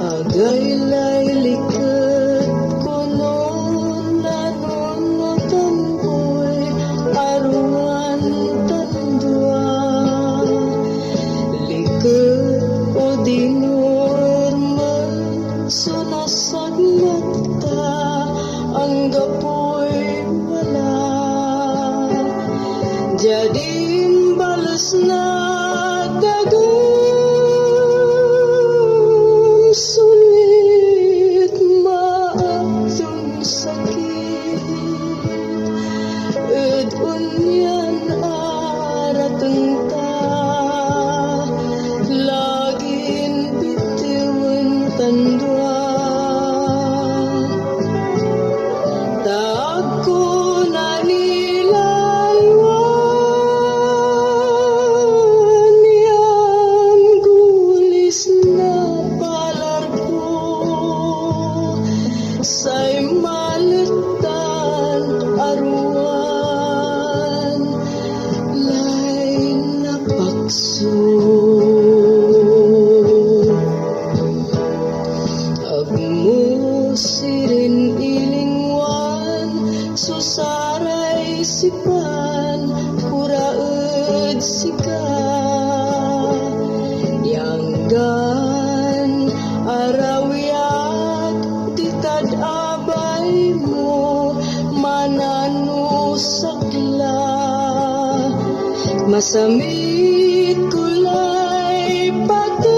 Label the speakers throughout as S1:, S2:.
S1: Agaylay liket kono nanunutan ko'y aruan tandua. Liket o dinurman sunasag mata ang gapoy wala. Jadi balas na dagang sulit maatong sakit. Unyan aratang ta laging bitiwan tandwa. Taag ko na nilalwan yan gulis na palar ko say malitan aruan lay napakso. Agmo sirin ilingwan susaray sipan kuraed sika. Yanggan arawyat ditad abay mo mananu sakla. Masamit kulay patay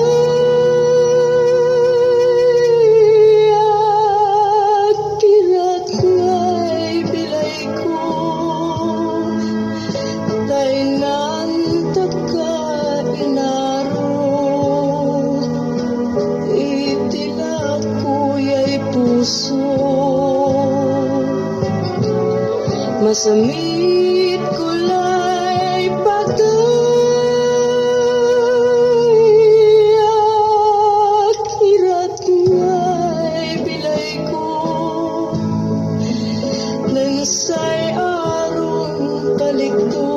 S1: at kirat ngay bilay ko. Tainan taka inaro itila kuya'y puso. Masamit kulay patay at kirat ngay bilay ko. Nansay aron kalikto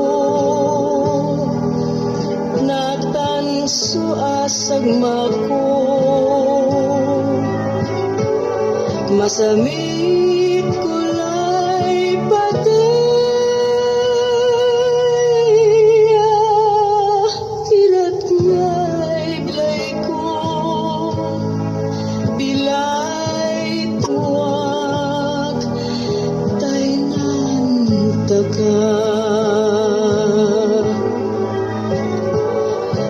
S1: natanso asagma ko. Masamit kulay patay kirat ngay bilay ko. Bilay tuwag tainan taka.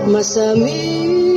S1: Masamit